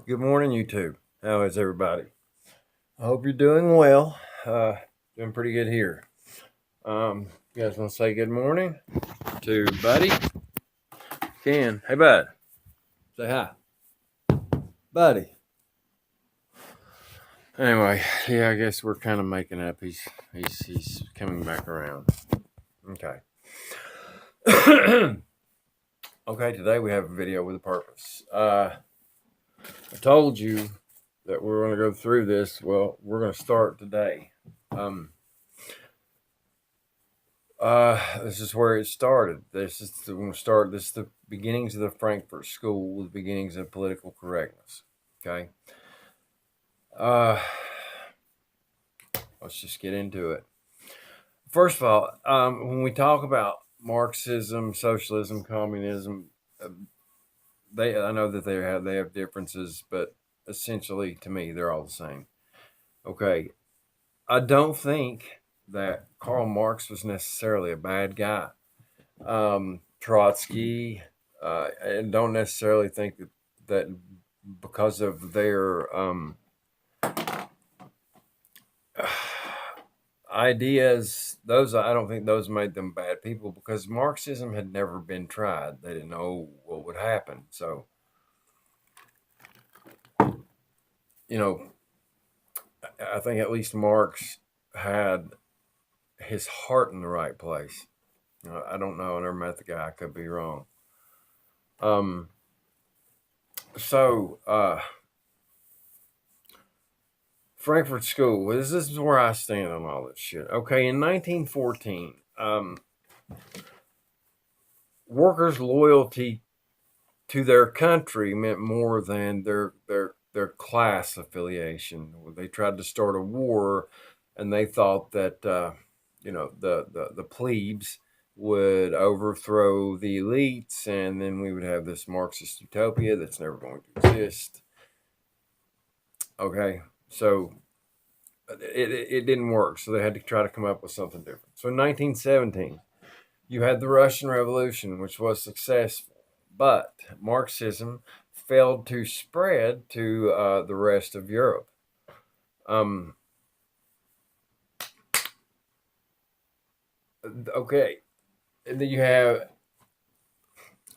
Good morning, YouTube. How is everybody? I hope you're doing well. Doing pretty good here. You guys want to say good morning to Buddy? Ken, hey Bud, say hi, Buddy. Anyway, yeah, I guess we're kind of making up. He's coming back around. Okay. Okay, today we have a video with a purpose. I told you that we're going to go through this. Well, we're going to start today. This is where it started. This is the beginnings of the Frankfurt School, the beginnings of political correctness. Okay. Uh, let's just get into it. First of all, when we talk about Marxism, socialism, communism, I know that they have differences, but essentially, to me, they're all the same. Okay. I don't think that Karl Marx was necessarily a bad guy. Trotsky, and don't necessarily think that because of their ideas, I don't think those made them bad people, because Marxism had never been tried. They didn't know what would happen. So, I think at least Marx had his heart in the right place. I don't know. I never met the guy. I could be wrong. So, Frankfurt School. This is where I stand on all this shit. Okay, in 1914, workers' loyalty to their country meant more than their class affiliation. They tried to start a war, and they thought that the plebes would overthrow the elites, and then we would have this Marxist utopia that's never going to exist. Okay, so it didn't work, so they had to try to come up with something different. So in 1917, you had the Russian Revolution, which was successful, but Marxism failed to spread to the rest of Europe. Okay, and then you have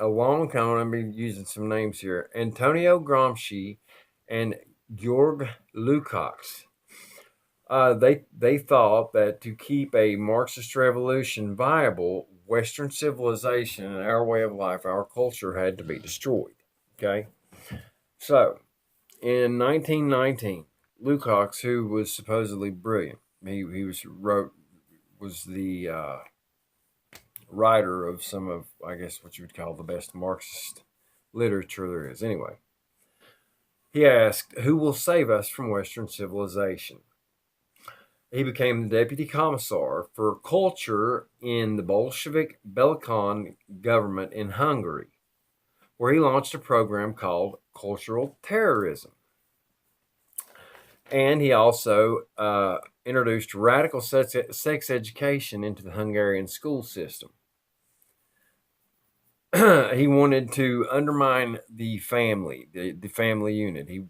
a long time. I'm going to be using some names here: Antonio Gramsci and Georg Lukács. They thought that to keep a Marxist revolution viable, Western civilization and our way of life, our culture, had to be destroyed. Okay, so in 1919, Lukács, who was supposedly brilliant, he was the writer of some of, I guess, what you would call the best Marxist literature there is. Anyway, he asked, "Who will save us from Western civilization?" He became the deputy commissar for culture in the Bolshevik Belikon government in Hungary, where he launched a program called cultural terrorism. And he also introduced radical sex education into the Hungarian school system. He wanted to undermine the family, the family unit. He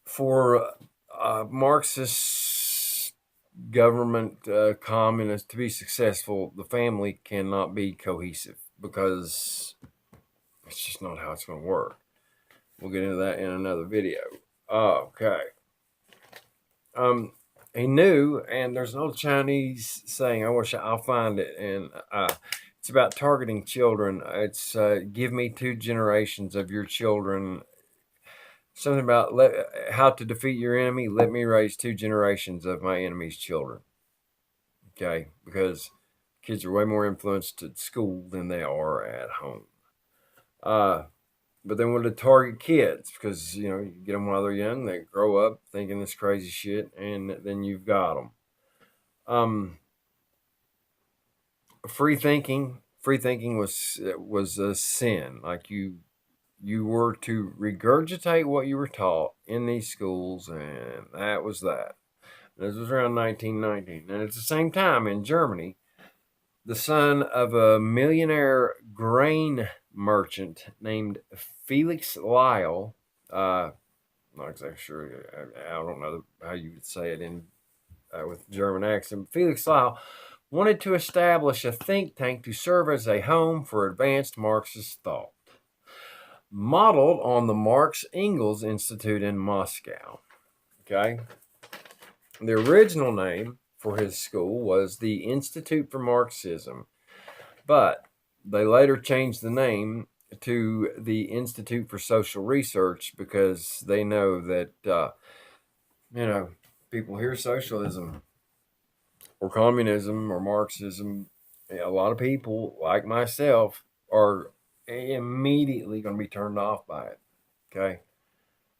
for Marxist government, communist, to be successful, the family cannot be cohesive, because it's just not how it's going to work. We'll get into that in another video. Okay. He knew, and there's an old Chinese saying, I'll find it, and it's about targeting children. It's give me 2 generations of your children. Something about how to defeat your enemy. Let me raise 2 generations of my enemy's children. Okay, because kids are way more influenced at school than they are at home. But they wanted to target kids because, you get them while they're young. They grow up thinking this crazy shit, and then you've got them. Free thinking was a sin. Like you were to regurgitate what you were taught in these schools, and that was that. This was around 1919, and at the same time in Germany, the son of a millionaire grain merchant named Felix Lyle. Not exactly sure. I don't know how you would say it in with German accent. Felix Lyle wanted to establish a think tank to serve as a home for advanced Marxist thought, modeled on the Marx Engels Institute in Moscow. Okay. The original name for his school was the Institute for Marxism, but they later changed the name to the Institute for Social Research because they know that, people hear socialism or communism or Marxism. A lot of people, like myself, are immediately going to be turned off by it. Okay.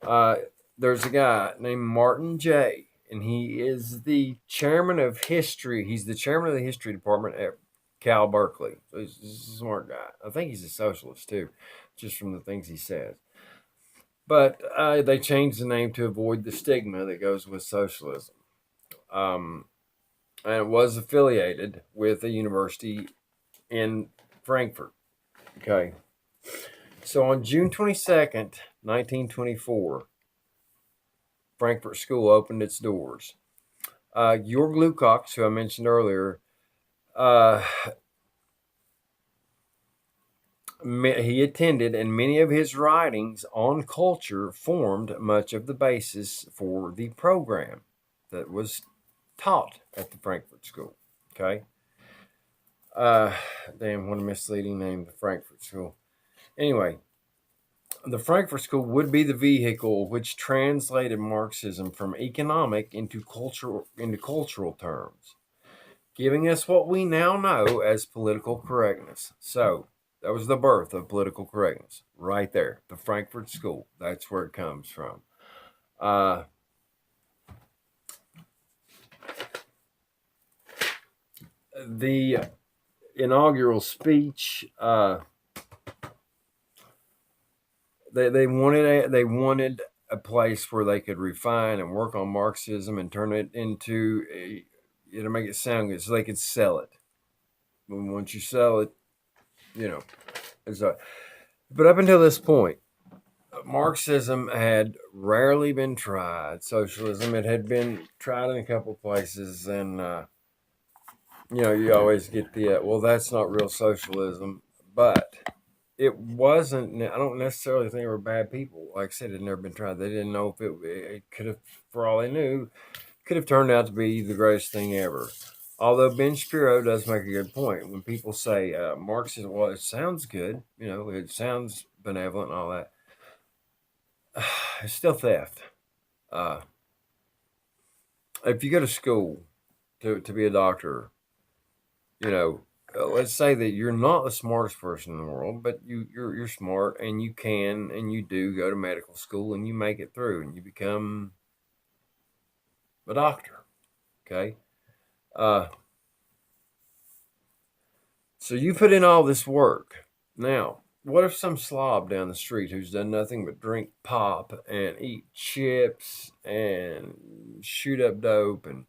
Uh, there's a guy named Martin J., and he is the chairman of history. He's the chairman of the history department at Cal Berkeley. So he's a smart guy. I think he's a socialist too, just from the things he says. But they changed the name to avoid the stigma that goes with socialism. And it was affiliated with a university in Frankfurt. Okay. So on June 22nd, 1924, Frankfurt School opened its doors. Georg Lukács, who I mentioned earlier, he attended, and many of his writings on culture formed much of the basis for the program that was taught at the Frankfurt School. Okay. Damn, what a misleading name, the Frankfurt School. Anyway, the Frankfurt School would be the vehicle which translated Marxism from economic into cultural terms, giving us what we now know as political correctness. So that was the birth of political correctness, right there. The Frankfurt School. That's where it comes from. The inaugural speech. They wanted a place where they could refine and work on Marxism and turn it into make it sound good, so they could sell it. And once you sell it, but up until this point, Marxism had rarely been tried. Socialism, it had been tried in a couple of places, and you always get the well, that's not real socialism, but it wasn't. I don't necessarily think they were bad people. Like I said, it had never been tried. They didn't know if it could have, for all they knew, could have turned out to be the greatest thing ever. Although Ben Shapiro does make a good point. When people say Marxism, well, it sounds good, it sounds benevolent and all that. It's still theft. If you go to school to be a doctor, let's say that you're not the smartest person in the world, but you're smart, and you can and you do go to medical school, and you make it through, and you become a doctor. Okay. So you put in all this work. Now, what if some slob down the street who's done nothing but drink pop and eat chips and shoot up dope and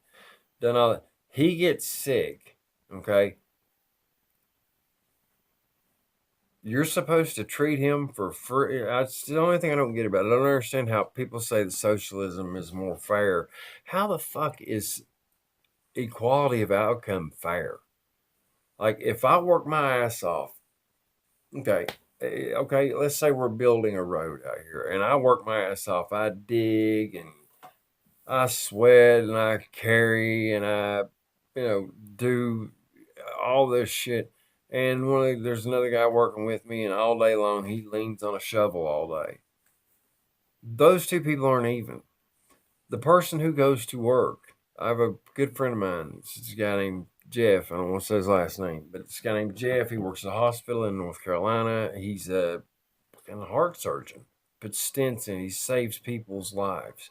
done all that, he gets sick, okay? You're supposed to treat him for free. That's the only thing I don't get about it. I don't understand how people say that socialism is more fair. How the fuck is equality of outcome fair? Like, if I work my ass off, okay, let's say we're building a road out here, and I work my ass off. I dig and I sweat and I carry and I, do all this shit. And there's another guy working with me, and all day long he leans on a shovel all day. Those two people aren't even. The person who goes to work, I have a good friend of mine. It's a guy named Jeff. I don't want to say his last name, but it's a guy named Jeff. He works at a hospital in North Carolina. He's a kind of heart surgeon, puts stents in. He saves people's lives.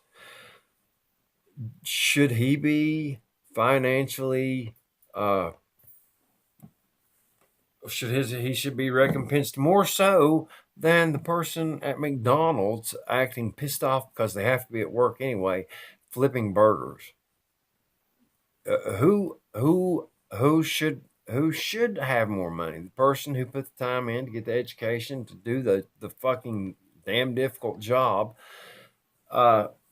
Should he be financially? He should be recompensed more so than the person at McDonald's acting pissed off because they have to be at work anyway, flipping burgers. Who should who should have more money? The person who put the time in to get the education to do the fucking damn difficult job,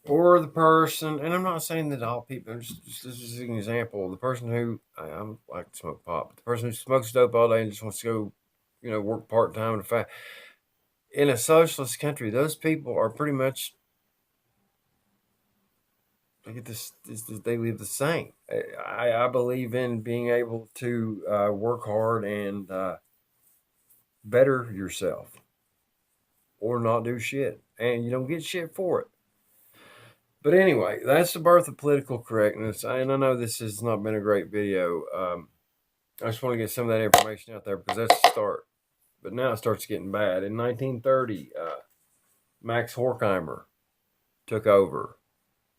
or the person, and I'm not saying that all people, this is an example, the person who, I like to smoke pot, but the person who smokes dope all day and just wants to go, work part-time in a in a socialist country, those people are pretty much, they get they live the same. I believe in being able to work hard and better yourself, or not do shit, and you don't get shit for it. But anyway, that's the birth of political correctness. And I know this has not been a great video. I just want to get some of that information out there because that's the start. But now it starts getting bad. In 1930, Max Horkheimer took over.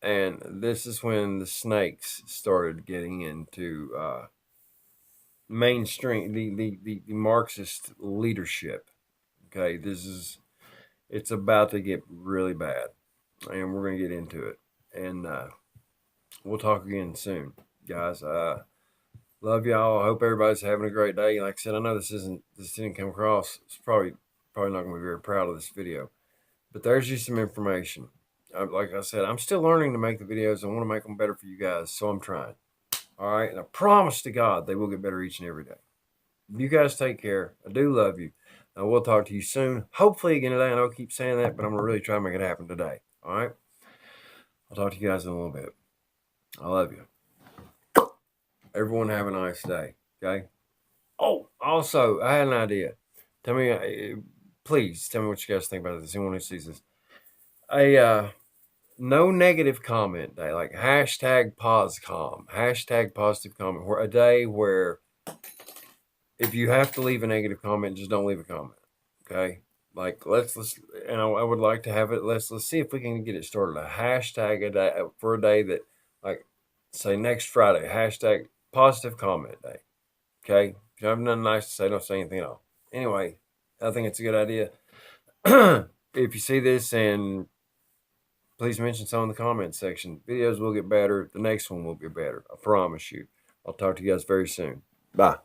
And this is when the snakes started getting into mainstream, the Marxist leadership. Okay, it's about to get really bad. And we're going to get into it. And we'll talk again soon, guys. Love y'all. I hope everybody's having a great day. Like I said, I know this didn't come across. It's probably not going to be very proud of this video. But there's just some information. Like I said, I'm still learning to make the videos. I want to make them better for you guys, so I'm trying. All right? And I promise to God they will get better each and every day. You guys take care. I do love you. I will talk to you soon. Hopefully again today. I know I keep saying that, but I'm going to really try to make it happen today. All right? I'll talk to you guys in a little bit. I love you. Everyone have a nice day. Okay? Oh, also, I had an idea. Tell me, please tell me what you guys think about this. Anyone who sees this. No negative comment day, like hashtag #PosCom, hashtag positive comment, where a day where if you have to leave a negative comment, just don't leave a comment. Okay? Like let's and I would like to have it. Let's see if we can get it started. A hashtag a day for a day that, like, say next Friday, hashtag positive comment day. Okay? If you have nothing nice to say, don't say anything at all. Anyway, I think it's a good idea. If you see this, and please mention some in the comments section. Videos will get better. The next one will get better. I promise you. I'll talk to you guys very soon. Bye.